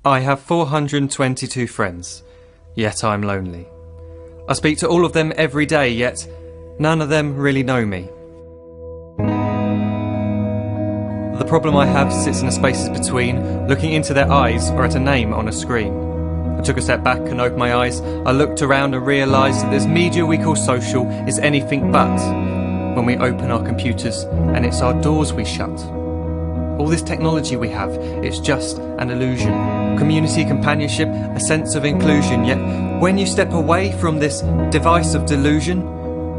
I have 422 friends, yet I'm lonely. I speak to all of them every day, yet none of them really know me. The problem I have sits in the spaces between looking into their eyes or at a name on a screen. I took a step back and opened my eyes. I looked around and realised that this media we call social is anything but when we open our computers and it's our doors we shut. All this technology we have, it's just an illusion. Community, companionship, a sense of inclusion. Yet when you step away from this device of delusion,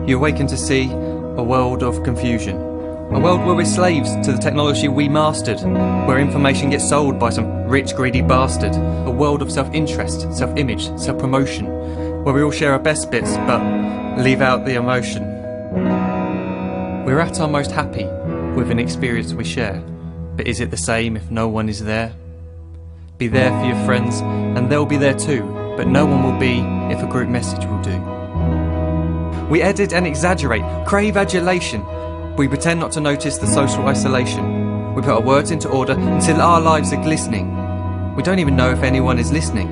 you awaken to see a world of confusion. A world where we're slaves to the technology we mastered, where information gets sold by some rich, greedy bastard. A world of self-interest, self-image, self-promotion, where we all share our best bits but leave out the emotion. We're at our most happy with an experience we share. But is it the same if no one is there? Be there for your friends and they'll be there too, but no one will be if a group message will do. We edit and exaggerate, crave adulation. We pretend not to notice the social isolation. We put our words into order until our lives are glistening. We don't even know if anyone is listening.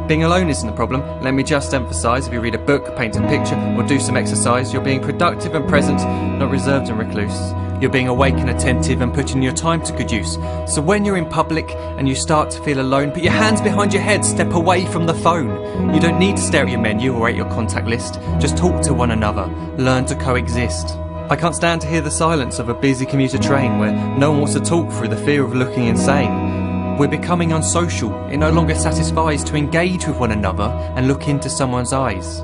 Being alone isn't the problem. Let me just emphasise, if you read a book, paint a picture or do some exercise, you're being productive and present, not reserved and recluse. You're being awake and attentive and putting your time to good use. So when you're in public and you start to feel alone, put your hands behind your head, step away from the phone. You don't need to stare at your menu or at your contact list. Just talk to one another, learn to coexist. I can't stand to hear the silence of a busy commuter train where no one wants to talk through the fear of looking insane. We're becoming unsocial. It no longer satisfies to engage with one another and look into someone's eyes.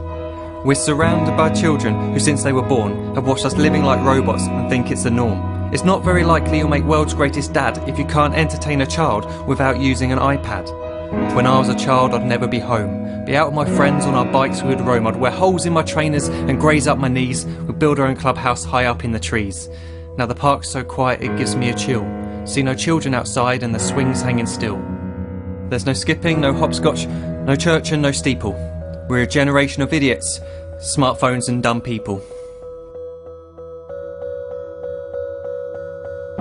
We're surrounded by children who, since they were born, have watched us living like robots and think it's the norm. It's not very likely you'll make world's greatest dad if you can't entertain a child without using an iPad. When I was a child, I'd never be home. Be out with my friends on our bikes, we would roam. I'd wear holes in my trainers and graze up my knees. We'd build our own clubhouse high up in the trees. Now the park's so quiet it gives me a chill. See no children outside and the swings hanging still. There's no skipping, no hopscotch, no church and no steeple. We're a generation of idiots, smartphones and dumb people.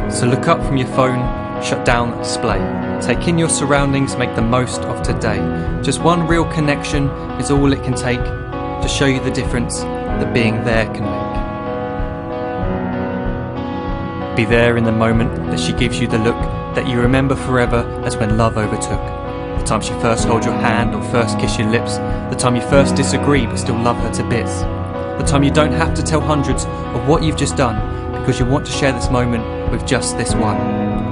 So look up from your phone, shut down the display. Take in your surroundings, make the most of today. Just one real connection is all it can take to show you the difference that being there can make. Be there in the moment that she gives you the look that you remember forever as when love overtook. The time she first holds your hand or first kiss your lips. The time you first disagree but still love her to bits. The time you don't have to tell hundreds of what you've just done because you want to share this moment with just this one.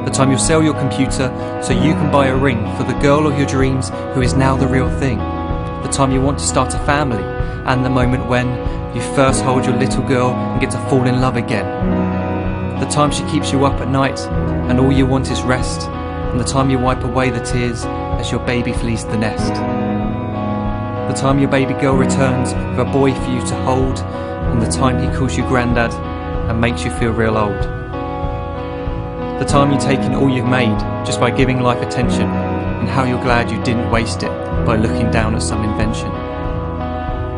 The time you'll sell your computer so you can buy a ring for the girl of your dreams who is now the real thing. The time you want to start a family, and the moment when you first hold your little girl and get to fall in love again. The time she keeps you up at night and all you want is rest, and the time you wipe away the tears as your baby flees the nest. The time your baby girl returns with a boy for you to hold, and the time he calls you granddad and makes you feel real old. The time you take in all you've made just by giving life attention, and how you're glad you didn't waste it by looking down at some invention.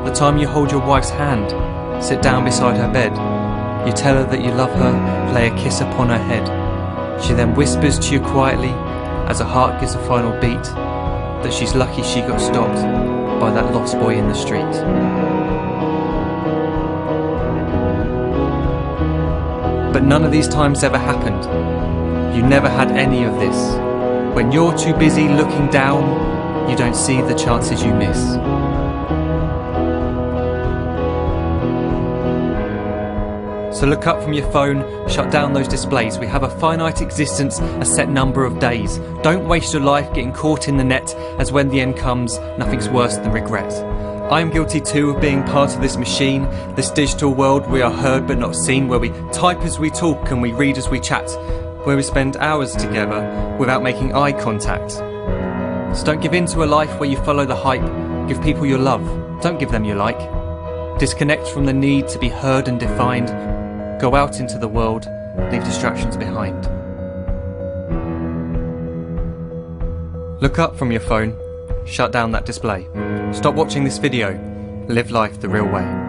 The time you hold your wife's hand, sit down beside her bed, you tell her that you love her, lay a kiss upon her head. She then whispers to you quietly, as her heart gives a final beat, that she's lucky she got stopped by that lost boy in the street. But none of these times ever happened. You never had any of this. When you're too busy looking down, you don't see the chances you miss. So look up from your phone, shut down those displays. We have a finite existence, a set number of days. Don't waste your life getting caught in the net, as when the end comes, nothing's worse than regret. I'm guilty too of being part of this machine, this digital world we are heard but not seen, where we type as we talk and we read as we chat, where we spend hours together without making eye contact. So don't give in to a life where you follow the hype. Give people your love, don't give them your like. Disconnect from the need to be heard and defined. Go out into the world, leave distractions behind. Look up from your phone, shut down that display. Stop watching this video, live life the real way.